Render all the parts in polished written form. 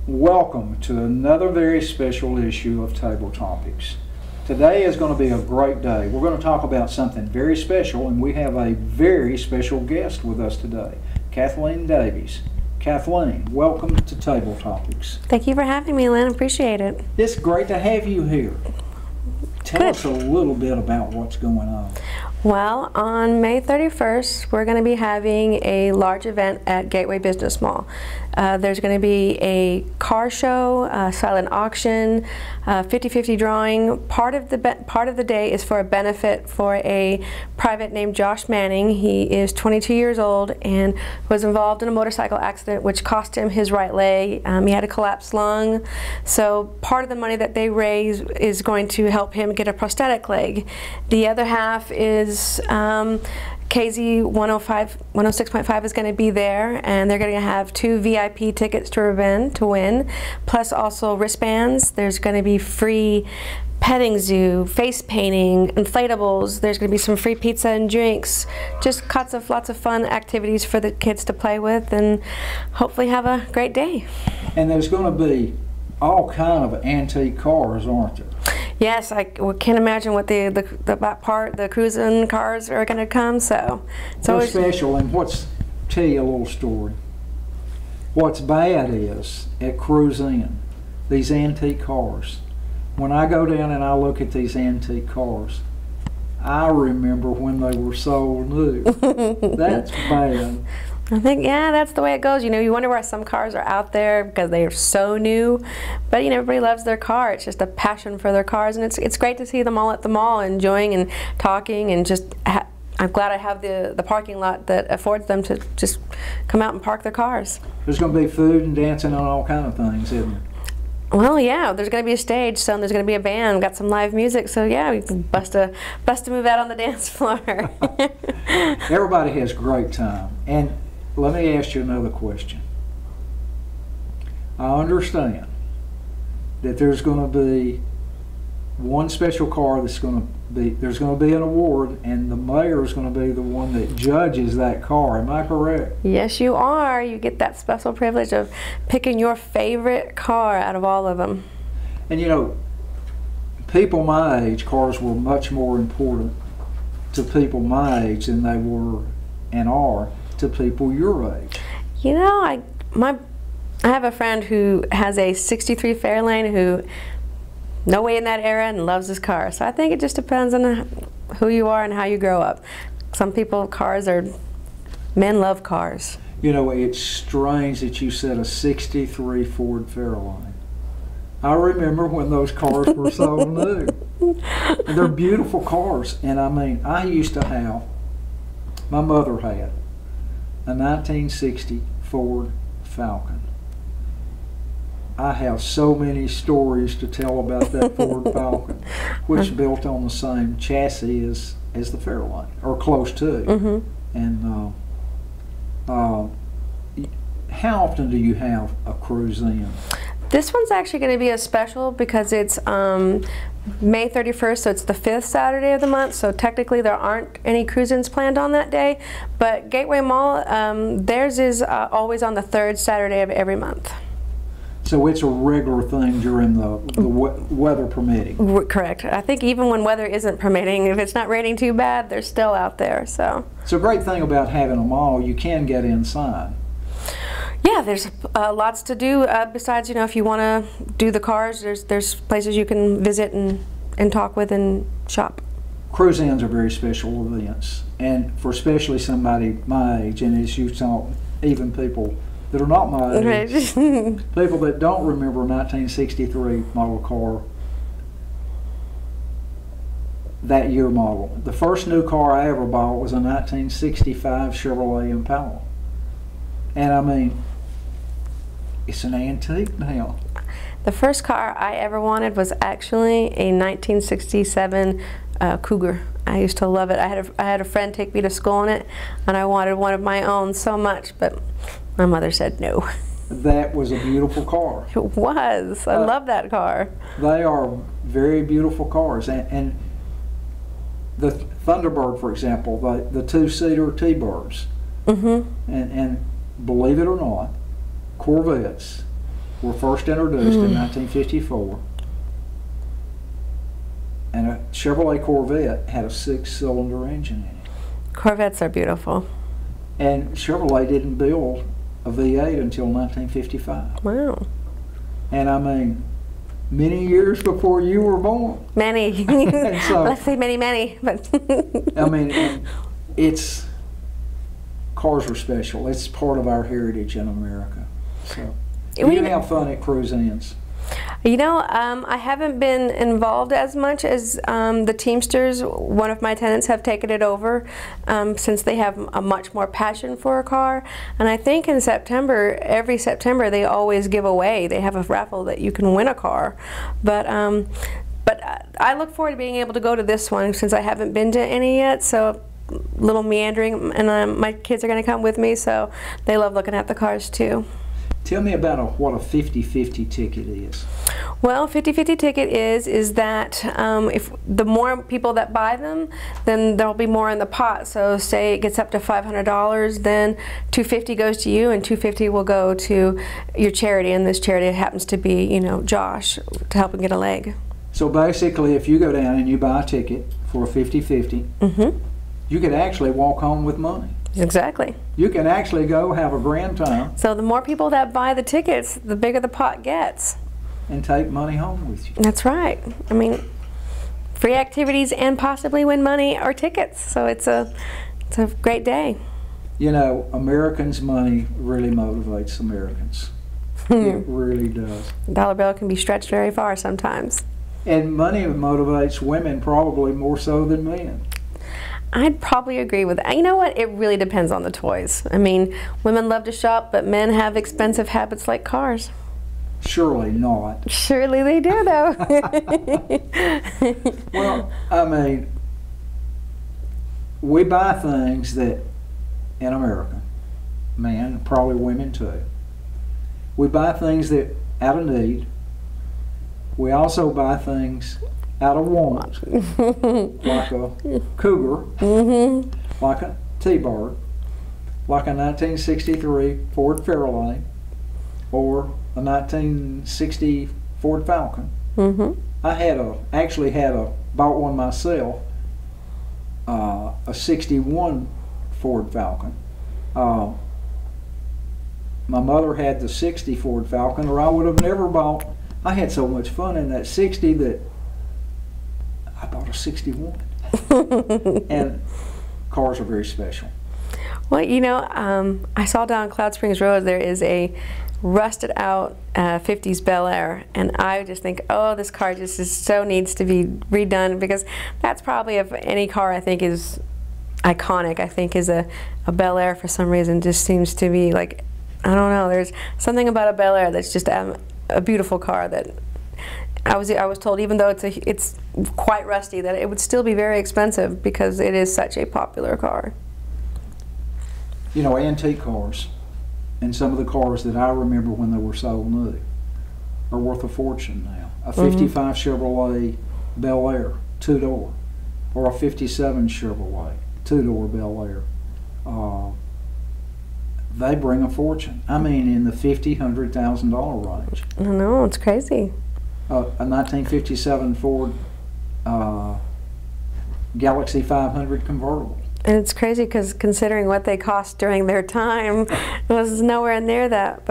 Welcome to another very special issue of Table Topics. Today is going to be a great day. We're going to talk about something very special, and we have a very special guest with us today, Kathleen Davies. Kathleen, welcome to Table Topics. Thank you for having me, Lynn. Appreciate it. It's great to have you here. Tell Good. us a little bit about what's going on. Well, on May 31st, we're going to be having a large event at Gateway Business Mall. There's going to be a car show, silent auction, 50-50 drawing. Part of the day is for a benefit for a private named Josh Manning. He is 22 years old and was involved in a motorcycle accident which cost him his right leg. He had a collapsed lung. So part of the money that they raise is going to help him get a prosthetic leg. The other half is KZ 106.5 is going to be there, and they're going to have 2 VIP tickets to win, plus also wristbands. There's going to be free petting zoo, face painting, inflatables. There's going to be some free pizza and drinks. Just lots of fun activities for the kids to play with and hopefully have a great day. And there's going to be all kind of antique cars, aren't there? Yes, I can't imagine what the cruising cars are going to come. So it's always special. And tell you a little story. What's bad is at Cruise In, these antique cars. When I go down and I look at these antique cars, I remember when they were sold new. That's bad. I think, yeah, that's the way it goes. You know, you wonder why some cars are out there because they are so new. But, you know, everybody loves their car. It's just a passion for their cars. And it's great to see them all at the mall enjoying and talking and just I'm glad I have the parking lot that affords them to just come out and park their cars. There's going to be food and dancing on all kind of things, isn't there? Well, yeah, there's going to be a stage, so there's going to be a band, got some live music, so yeah, we can bust a move out on the dance floor. Everybody has a great time. And let me ask you another question. I understand that there's going to be one special car there's going to be an award, and the mayor is going to be the one that judges that car. Am I correct? Yes, you are. You get that special privilege of picking your favorite car out of all of them. And you know, people my age, cars were much more important to people my age than they were and are to people your age. You know, I have a friend who has a '63 Fairlane who no way in that era and loves his car. So I think it just depends on who you are and how you grow up. Some people, men love cars. You know, it's strange that you said a '63 Ford Fairlane. I remember when those cars were so new. And they're beautiful cars. And I mean, my mother had a 1960 Ford Falcon. I have so many stories to tell about that Ford Falcon, which is built on the same chassis as the Fairlane, or close to. Mm-hmm. And how often do you have a Cruise In? This one's actually going to be a special because it's May 31st, so it's the 5th Saturday of the month, so technically there aren't any cruise-ins planned on that day. But Gateway Mall, theirs is always on the 3rd Saturday of every month. So it's a regular thing during the weather permitting? Correct. I think even when weather isn't permitting, if it's not raining too bad, they're still out there. So it's a great thing about having a mall. You can get inside. Yeah, there's lots to do besides, you know, if you want to do the cars, there's places you can visit and talk with and shop. Cruise-ins are very special events, and for especially somebody my age, and as you saw, even people that are not my age, people that don't remember a 1963 model car, that year model. The first new car I ever bought was a 1965 Chevrolet Impala. And I mean, it's an antique now. The first car I ever wanted was actually a 1967 Cougar. I used to love it. I had a friend take me to school in it, and I wanted one of my own so much, but my mother said no. That was a beautiful car. It was. I love that car. They are very beautiful cars. And the Thunderbird, for example, the 2-seater T-Birds, and believe it or not, Corvettes were first introduced in 1954, and a Chevrolet Corvette had a 6-cylinder engine in it. Corvettes are beautiful. And Chevrolet didn't build a V8 until 1955. Wow. And I mean, many years before you were born. Many. So, let's say many, but I mean, and cars are special. It's part of our heritage in America. So, do you have fun at cruise ins? You know, I haven't been involved as much as the Teamsters. One of my tenants have taken it over since they have a much more passion for a car. And I think in September, every September, they always give away. They have a raffle that you can win a car. But I look forward to being able to go to this one since I haven't been to any yet. So little meandering, and my kids are going to come with me, so they love looking at the cars too. Tell me about what a 50-50 ticket is. Well, 50-50 ticket is that if the more people that buy them, then there'll be more in the pot. So say it gets up to $500, then $250 goes to you and $250 will go to your charity, and this charity happens to be, you know, Josh, to help him get a leg. So basically, if you go down and you buy a ticket for a 50-50, you could actually walk home with money. Exactly. You can actually go have a grand time. So the more people that buy the tickets, the bigger the pot gets. And take money home with you. That's right. I mean, free activities and possibly win money or tickets. So it's a great day. You know, Americans' money really motivates Americans. It really does. The dollar bill can be stretched very far sometimes. And money motivates women probably more so than men. I'd probably agree with that. You know what? It really depends on the toys. I mean, women love to shop, but men have expensive habits like cars. Surely not. Surely they do, though. Well, I mean, we buy things that, in America, men, probably women too, we buy things that out of need. We also buy things out of want, like a Cougar, like a T-Bird, like a 1963 Ford Fairlane, or a 1960 Ford Falcon. I actually bought one myself, a 61 Ford Falcon. My mother had the 60 Ford Falcon, or I would have never bought. I had so much fun in that 60 that I bought a 61. And cars are very special. Well, you know, I saw down Cloud Springs Road there is a rusted out 50s Bel Air, and I just think, oh, this car just needs to be redone, because that's probably, of any car I think is iconic, I think is a Bel Air for some reason. Just seems to be like, I don't know, there's something about a Bel Air that's just a beautiful car that I was told, even though it's quite rusty, that it would still be very expensive because it is such a popular car. You know, antique cars, and some of the cars that I remember when they were sold new, are worth a fortune now. A 55 Chevrolet Bel Air, 2-door, or a 57 Chevrolet, 2-door Bel Air. They bring a fortune. I mean, in the $50,000, $100,000 range. I know, it's crazy. A 1957 Ford Galaxy 500 convertible. And it's crazy because considering what they cost during their time, it was nowhere near that.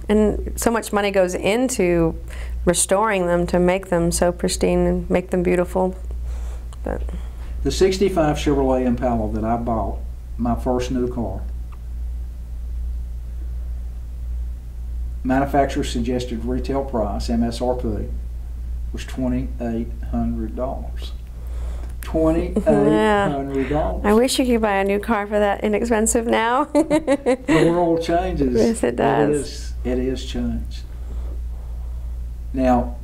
And so much money goes into restoring them to make them so pristine and make them beautiful. But the 65 Chevrolet Impala that I bought, my first new car, manufacturer suggested retail price, MSRP, was $2,800. $2,800. I wish you could buy a new car for that inexpensive now. The world changes. Yes, it does. It is changed. Now,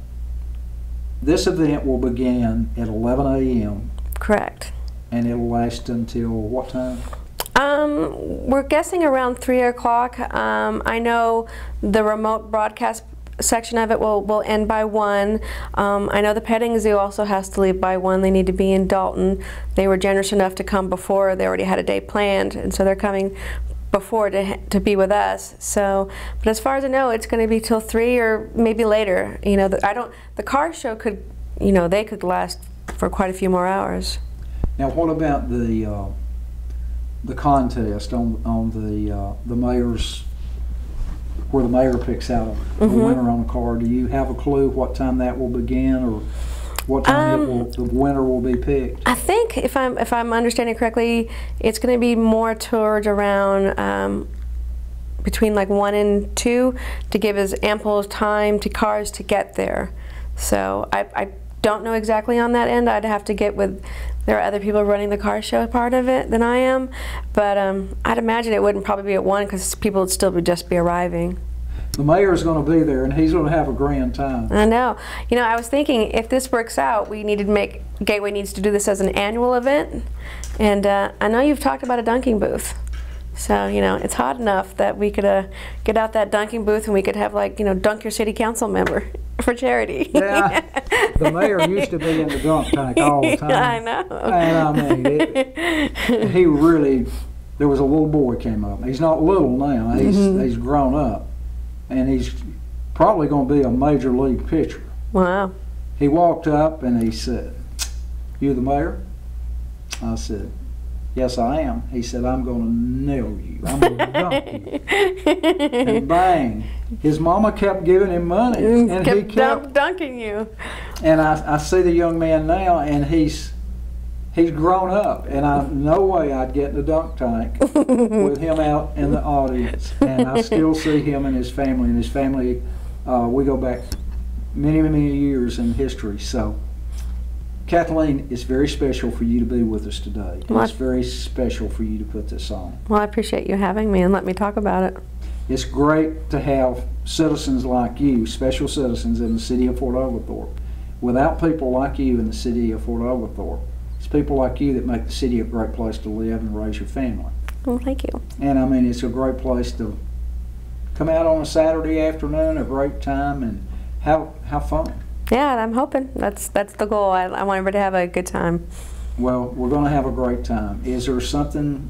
this event will begin at 11 a.m. Correct. And it'll last until what time? We're guessing around 3 o'clock. I know the remote broadcast section of it will end by 1. I know the petting zoo also has to leave by 1. They need to be in Dalton. They were generous enough to come before. They already had a day planned, and so they're coming before to be with us. So, but as far as I know, it's going to be till 3 or maybe later. You know, the car show could, you know, they could last for quite a few more hours. Now, what about the contest on the mayor's, where the mayor picks out the winner on the car? Do you have a clue what time that will begin, or what time the winner will be picked? I think if I'm understanding correctly, it's going to be more towards around between like 1 and 2 to give as ample time to cars to get there. So I don't know exactly on that end. I'd have to get with, there are other people running the car show part of it than I am, but I'd imagine it wouldn't probably be at 1 because people would still just be arriving. The mayor's going to be there, and he's going to have a grand time. I know. You know, I was thinking if this works out, we needed to make, Gateway needs to do this as an annual event, and I know you've talked about a dunking booth. So, you know, it's hot enough that we could get out that dunking booth and we could have, like, you know, dunk your city council member for charity. Yeah, the mayor used to be in the dunk tank all the time. I know. And I mean, he really, there was a little boy came up. He's not little now, he's grown up. And he's probably going to be a major league pitcher. Wow. He walked up and he said, "You the mayor?" I said, "Yes, I am." He said, "I'm going to nail you. I'm going to dunk you." And bang, his mama kept giving him money, and he kept dunking you. And I see the young man now, and he's grown up, and no way I'd get in the dunk tank with him out in the audience. And I still see him and his family. And his family, we go back many, many years in history. So, Kathleen, it's very special for you to be with us today. Well, it's very special for you to put this on. Well, I appreciate you having me and let me talk about it. It's great to have citizens like you, special citizens in the city of Fort Oglethorpe. Without people like you in the city of Fort Oglethorpe, it's people like you that make the city a great place to live and raise your family. Well, thank you. And I mean, it's a great place to come out on a Saturday afternoon, a great time, and have fun. Yeah, I'm hoping. That's the goal. I want everybody to have a good time. Well, we're going to have a great time. Is there something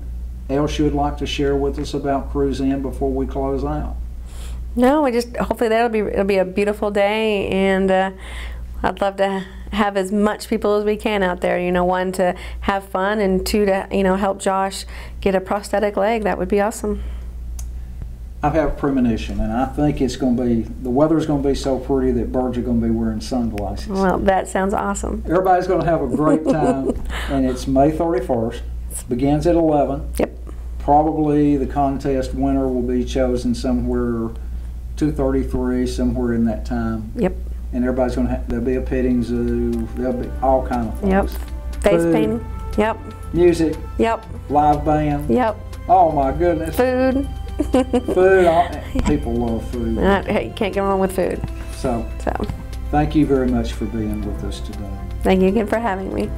else you'd like to share with us about Cruise In before we close out? No, hopefully it'll be a beautiful day, and I'd love to have as much people as we can out there. You know, 1, to have fun, and 2, to, you know, help Josh get a prosthetic leg. That would be awesome. I've had a premonition, and I think it's going to be, the weather's going to be so pretty that birds are going to be wearing sunglasses. Well, that sounds awesome. Everybody's going to have a great time, and it's May 31st. It begins at 11. Yep. Probably the contest winner will be chosen somewhere 2:33, somewhere in that time. Yep. And everybody's going to have, there'll be a petting zoo, there'll be all kind of things. Yep. Face painting. Yep. Music. Yep. Live band. Yep. Oh my goodness. Food. Food. People love food. Hey, you can't go wrong with food. So, thank you very much for being with us today. Thank you again for having me.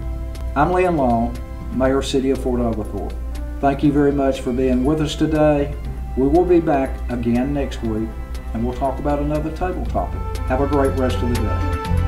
I'm Lynn Long, Mayor, City of Fort Oglethorpe. Thank you very much for being with us today. We will be back again next week, and we'll talk about another table topic. Have a great rest of the day.